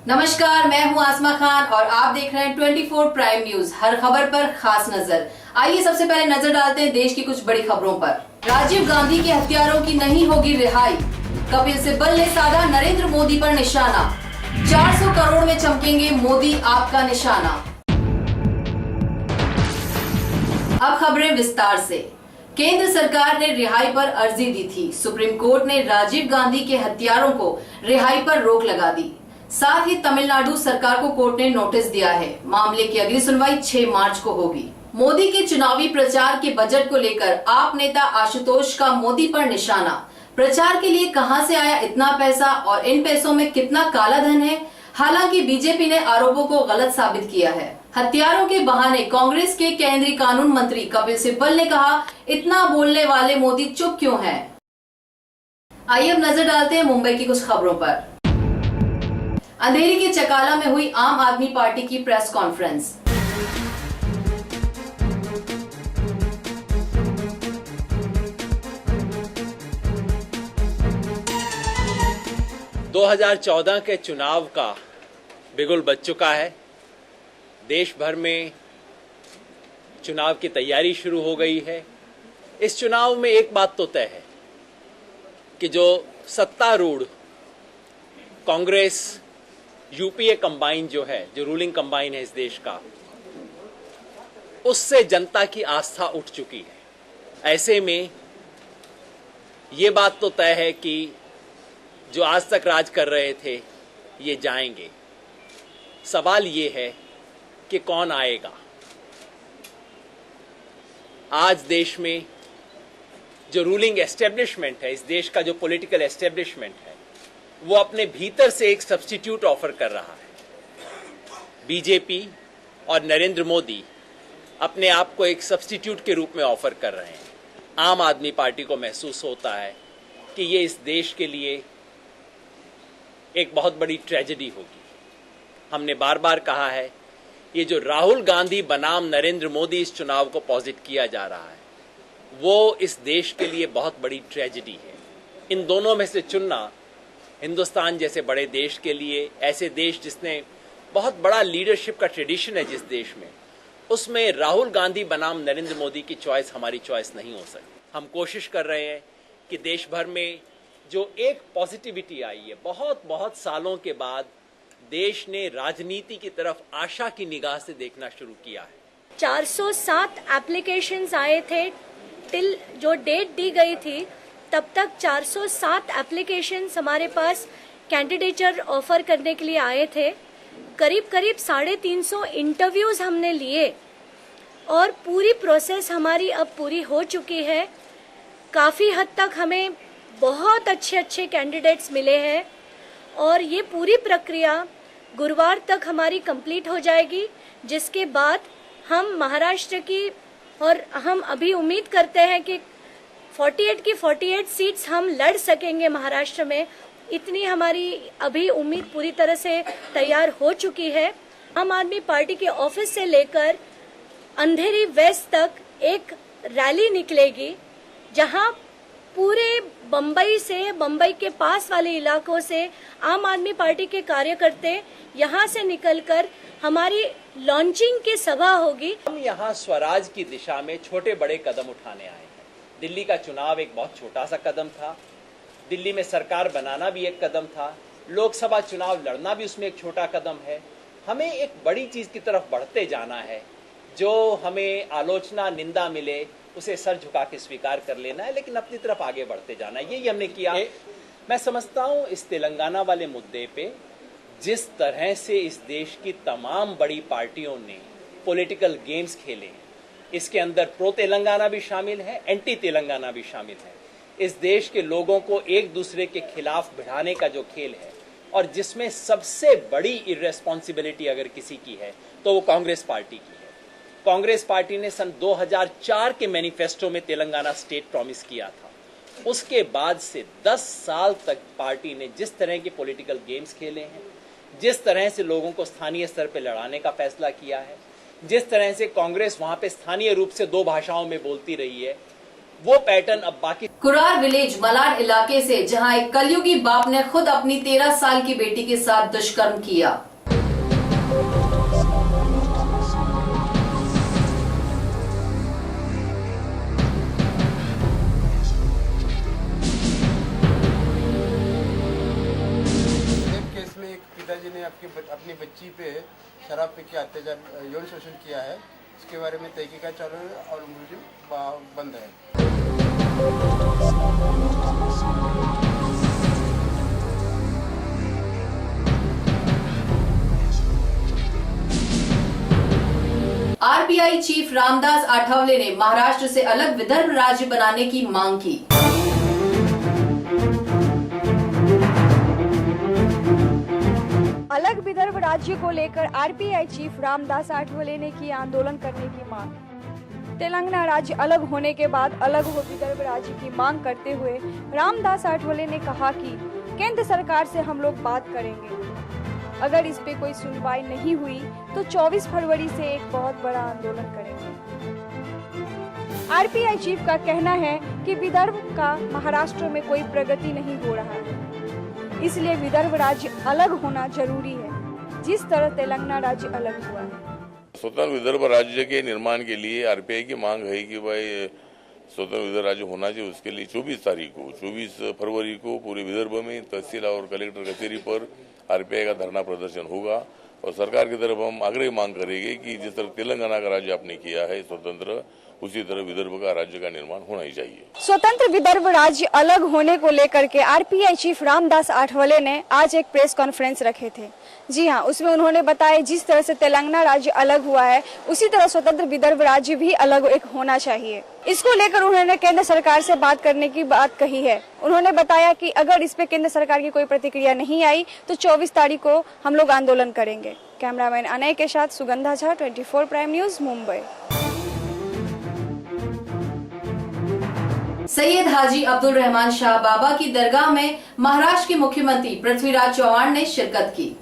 नमस्कार, मैं हूं आसमा खान और आप देख रहे हैं 24 प्राइम न्यूज। हर खबर पर खास नजर। आइए सबसे पहले नजर डालते हैं देश की कुछ बड़ी खबरों पर। राजीव गांधी के हत्यारों की नहीं होगी रिहाई, कपिल सिब्बल ने साधा नरेंद्र मोदी पर निशाना। 400 करोड़ में चमकेंगे मोदी आपका निशाना। अब खबरें विस्तार से। केंद्र सरकार ने रिहाई पर अर्जी दी थी। सुप्रीम कोर्ट ने राजीव गांधी के हत्यारों को रिहाई पर रोक लगा दी। साथ ही तमिलनाडु सरकार को कोर्ट ने नोटिस दिया है। मामले की अगली सुनवाई 6 मार्च को होगी। मोदी के चुनावी प्रचार के बजट को लेकर आप नेता आशुतोष का मोदी पर निशाना। प्रचार के लिए कहां से आया इतना पैसा और इन पैसों में कितना काला धन है। हालांकि बीजेपी ने आरोपों को गलत साबित किया है। हथियारों के बहाने कांग्रेस के केंद्रीय कानून मंत्री कपिल सिब्बल ने कहा, इतना बोलने वाले मोदी चुप क्यों हैं? आइए अब नजर डालते हैं मुंबई की कुछ खबरों पर। अंधेरी के चकाला में हुई आम आदमी पार्टी की प्रेस कॉन्फ्रेंस। दो 2014 के चुनाव का बिगुल बज चुका है। देश भर में चुनाव की तैयारी शुरू हो गई है। इस चुनाव में एक बात तो तय है कि जो सत्तारूढ़ कांग्रेस यूपीए कंबाइन जो है, जो रूलिंग कंबाइन है इस देश का, उससे जनता की आस्था उठ चुकी है। ऐसे में ये बात तो तय है कि जो आज तक राज कर रहे थे ये जाएंगे। सवाल ये है कि कौन आएगा। आज देश में जो रूलिंग एस्टेब्लिशमेंट है, इस देश का जो पॉलिटिकल एस्टेब्लिशमेंट है, वो अपने भीतर से एक सब्स्टिट्यूट ऑफर कर रहा है। बीजेपी और नरेंद्र मोदी अपने आप को एक सब्स्टिट्यूट के रूप में ऑफर कर रहे हैं। आम आदमी पार्टी को महसूस होता है कि ये इस देश के लिए एक बहुत बड़ी ट्रेजेडी होगी। हमने बार बार कहा है, ये जो राहुल गांधी बनाम नरेंद्र मोदी इस चुनाव को पॉजिट किया जा रहा है, वो इस देश के लिए बहुत बड़ी ट्रेजेडी है। इन दोनों में से चुनना हिंदुस्तान जैसे बड़े देश के लिए, ऐसे देश जिसने बहुत बड़ा लीडरशिप का ट्रेडिशन है जिस देश में, उसमें राहुल गांधी बनाम नरेंद्र मोदी की चॉइस हमारी चॉइस नहीं हो सकती। हम कोशिश कर रहे हैं कि देश भर में जो एक पॉजिटिविटी आई है, बहुत सालों के बाद देश ने राजनीति की तरफ आशा की निगाह से देखना शुरू किया है। 407 एप्लीकेशंस आए थे। टिल जो डेट दी गई थी तब तक 407 एप्लीकेशंस हमारे पास कैंडिडेचर ऑफर करने के लिए आए थे। करीब 350 इंटरव्यूज हमने लिए और पूरी प्रोसेस हमारी अब पूरी हो चुकी है। काफ़ी हद तक हमें बहुत अच्छे कैंडिडेट्स मिले हैं और ये पूरी प्रक्रिया गुरुवार तक हमारी कंप्लीट हो जाएगी, जिसके बाद हम महाराष्ट्र की, और हम अभी उम्मीद करते हैं कि 48 की 48 सीट्स हम लड़ सकेंगे महाराष्ट्र में। इतनी हमारी अभी उम्मीद पूरी तरह से तैयार हो चुकी है। आम आदमी पार्टी के ऑफिस से लेकर अंधेरी वेस्ट तक एक रैली निकलेगी, जहां पूरे बम्बई के पास वाले इलाकों से आम आदमी पार्टी के कार्यकर्ता यहां से निकलकर हमारी लॉन्चिंग की सभा होगी। हम यहां स्वराज की दिशा में छोटे बड़े कदम उठाने आए हैं। दिल्ली का चुनाव एक बहुत छोटा सा कदम था। दिल्ली में सरकार बनाना भी एक कदम था। लोकसभा चुनाव लड़ना भी उसमें एक छोटा कदम है। हमें एक बड़ी चीज की तरफ बढ़ते जाना है। जो हमें आलोचना, निंदा मिले, उसे सर झुका के स्वीकार कर लेना है, लेकिन अपनी तरफ आगे बढ़ते जाना है। यही हमने किया। मैं समझता हूं इस तेलंगाना वाले मुद्दे पे जिस तरह से इस देश की तमाम बड़ी पार्टियों ने पॉलिटिकल गेम्स खेले, इसके अंदर प्रो तेलंगाना भी शामिल है, एंटी तेलंगाना भी शामिल है। इस देश के लोगों को एक दूसरे के खिलाफ भिड़ाने का जो खेल है, और जिसमें सबसे बड़ी इर्रेस्पॉन्सिबिलिटी अगर किसी की है तो वो कांग्रेस पार्टी की है। कांग्रेस पार्टी ने सन 2004 के मैनिफेस्टो में तेलंगाना स्टेट प्रॉमिस किया था। उसके बाद से 10 साल तक पार्टी ने जिस तरह के पॉलिटिकल गेम्स खेले हैं, जिस तरह से लोगों को स्थानीय स्तर पर लड़ाने का फैसला किया है, जिस तरह से कांग्रेस वहां पे स्थानीय रूप से 2 भाषाओं में बोलती रही है, वो पैटर्न अब बाकी। कुरार विलेज मलाड इलाके से जहां एक कलयुगी बाप ने खुद अपनी 13 साल की बेटी के साथ दुष्कर्म किया। एक केस में एक पिताजी ने अपनी बच्ची पे शराब पी के अत्याचार यौन शोषण किया है। इसके बारे में तहकीकात चालू है और मुलजिम बंद है। आरपीआई चीफ रामदास आठवले ने महाराष्ट्र से अलग विदर्भ राज्य बनाने की मांग की। अलग विदर्भ राज्य को लेकर आरपीआई चीफ रामदास आठवले ने की आंदोलन करने की मांग। तेलंगाना राज्य अलग होने के बाद अलग हो विदर्भ राज्य की मांग करते हुए रामदास आठवले ने कहा कि केंद्र सरकार से हम लोग बात करेंगे। अगर इस पे कोई सुनवाई नहीं हुई तो 24 फरवरी से एक बहुत बड़ा आंदोलन करेंगे। आरपीआई चीफ का कहना है कि विदर्भ का महाराष्ट्र में कोई प्रगति नहीं हो रहा है, इसलिए विदर्भ राज्य अलग होना जरूरी है, जिस तरह तेलंगाना राज्य अलग हुआ है। स्वतंत्र विदर्भ राज्य के निर्माण के लिए आरपीआई की मांग है कि भाई स्वतंत्र विदर्भ राज्य होना चाहिए। उसके लिए 24 फरवरी को पूरे विदर्भ में तहसील और कलेक्टर कचहरी पर आरपीआई का धरना प्रदर्शन होगा और सरकार की तरफ हम आग्रह मांग करेंगे कि जिस तरह तेलंगाना का राज्य आपने किया है स्वतंत्र, उसी तरह विदर्भ का राज्य का निर्माण होना ही चाहिए। स्वतंत्र विदर्भ राज्य अलग होने को लेकर के आरपीआई चीफ रामदास आठवले ने आज एक प्रेस कॉन्फ्रेंस रखे थे। जी हां, उसमें उन्होंने बताया जिस तरह से तेलंगाना राज्य अलग हुआ है उसी तरह स्वतंत्र विदर्भ राज्य भी अलग एक होना चाहिए। इसको लेकर उन्होंने केंद्र सरकार से बात करने की बात कही है। उन्होंने बताया कि अगर इस पे केंद्र सरकार की कोई प्रतिक्रिया नहीं आई तो 24 तारीख को हम लोग आंदोलन करेंगे। कैमरामैन अनय के साथ सुगंधा झा, 24 प्राइम न्यूज, मुंबई। सैयद हाजी अब्दुल रहमान शाह बाबा की दरगाह में महाराष्ट्र के मुख्यमंत्री पृथ्वीराज चौहान ने शिरकत की।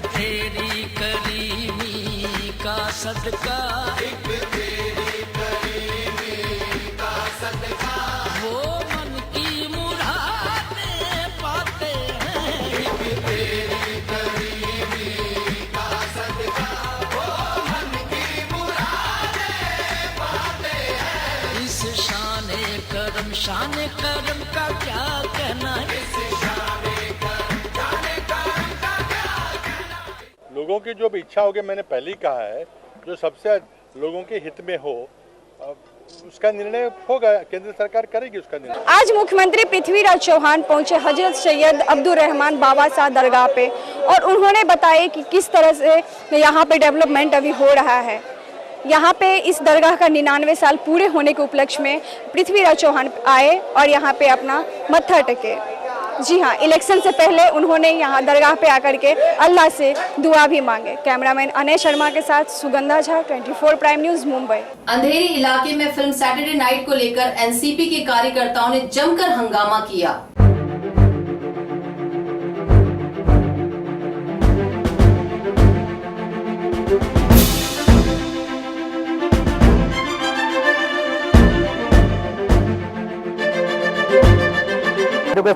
तेरी करीमी का सदका, एक तेरी करीमी का सदका, वो मन की मुरादें पाते हैं। एक तेरी करीमी का सदका, वो मन की मुरादें पाते हैं। इस शान करम का क्या कहना है? लोगों की जो भी इच्छा होगी, मैंने पहले ही कहा है, जो सबसे लोगों के हित में हो उसका निर्णय होगा, केंद्र सरकार करेगी उसका निर्णय। आज मुख्यमंत्री पृथ्वीराज चौहान पहुंचे हजरत सैयद अब्दुल रहमान बाबा शाह दरगाह पे और उन्होंने बताया कि किस तरह से यहाँ पे डेवलपमेंट अभी हो रहा है। यहाँ पे इस दरगाह का 99 साल पूरे होने के उपलक्ष्य में पृथ्वीराज चौहान आए और यहाँ पे अपना मत्था टेके। जी हाँ, इलेक्शन से पहले उन्होंने यहाँ दरगाह पे आकर के अल्लाह से दुआ भी मांगे। कैमरामैन अनय शर्मा के साथ सुगंधा झा, 24 प्राइम न्यूज, मुंबई। अंधेरी इलाके में फिल्म सैटरडे नाइट को लेकर एनसीपी के कार्यकर्ताओं ने जमकर हंगामा किया।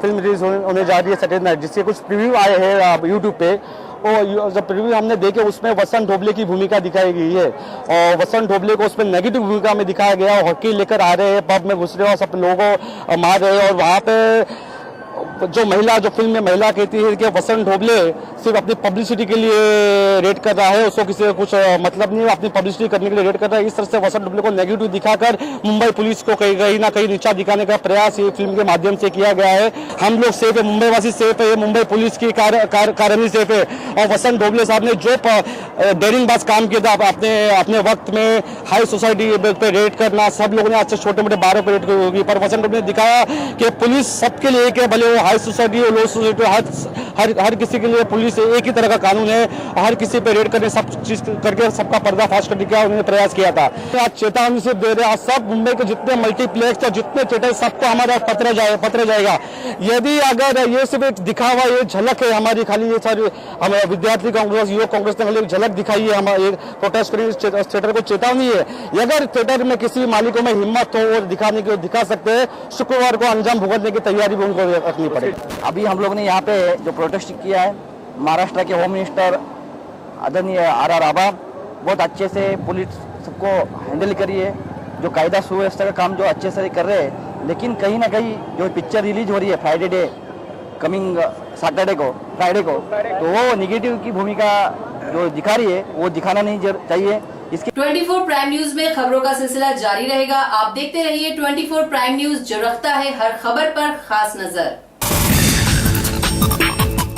फिल्म रिलीज होने जा रही है सैटरडे नाइट, जिसके कुछ प्रीव्यू आए हैं यूट्यूब पे। और जब प्रीव्यू हमने देखे उसमें वसंत ढोबले की भूमिका दिखाई गई है और वसंत ढोबले को उसमें नेगेटिव भूमिका में दिखाया गया। हॉकी लेकर आ रहे हैं, पब में घुस रहे हैं और सब लोगों को मार रहे हैं और वहाँ पे जो फिल्म में महिला कहती है कि वसंत डोबले सिर्फ अपनी पब्लिसिटी के लिए रेड कर रहा है, उसको किसी को कुछ मतलब नहीं है, अपनी पब्लिसिटी करने के लिए रेड कर रहा है। इस तरह से वसंत डोबले को नेगेटिव दिखाकर मुंबई पुलिस को कहीं ना कहीं नीचा दिखाने का प्रयास ये फिल्म के माध्यम से किया गया है। हम लोग सेफ है, मुंबई वासी सेफ है, मुंबई पुलिस की कार्रवाई सेफ है। और वसंत डोबले साहब ने जो डेयरिंगबाज काम किया था अपने वक्त में, हाई सोसाइटी पे रेड करना, सब लोगों ने आज से छोटे मोटे बारों पर रेड होगी, पर वसंत डोबले ने दिखाया कि पुलिस सबके लिए एक है, भले वो हाई सोसाइटी हो लो सोसाइटी, हर किसी के लिए पुलिस एक ही तरह का कानून है। हर किसी पे रेड करने सब चीज करके सबका पर्दाफाश करने का उन्होंने प्रयास किया था। आज चेतावनी से दे रहे, आज सब मुंबई के जितने मल्टीप्लेक्स और जितने थिएटर सबको हमारा पत्र जाएगा। यदि अगर ये सिर्फ एक दिखावा, ये झलक है हमारी, खाली ये सारी हमारे विद्यार्थी कांग्रेस, युवक कांग्रेस ने खाली एक झलक दिखाई है, हमारे प्रोटेस्ट करने थिएटर को चेतावनी है। अगर थिएटर में किसी मालिकों में हिम्मत हो और दिखा सकते हैं, शुक्रवार को अंजाम भुगतने की तैयारी भी उनको रखनी पड़ेगी। अभी हम लोग ने यहाँ पे जो प्रोटेस्ट किया है, महाराष्ट्र के होम मिनिस्टर आदरणीय आर आबा बहुत अच्छे से पुलिस सबको हैंडल करी है, जो कायदा सुव्यवस्था का काम जो अच्छे से कर रहे हैं। लेकिन कहीं ना कहीं जो पिक्चर रिलीज हो रही है फ्राइडे कमिंग फ्राइडे को, तो वो निगेटिव की भूमिका जो दिखा रही है वो दिखाना नहीं चाहिए। 24 प्राइम न्यूज में खबरों का सिलसिला जारी रहेगा। आप देखते रहिए 24 प्राइम न्यूज, जो रखता है हर खबर पर खास नजर।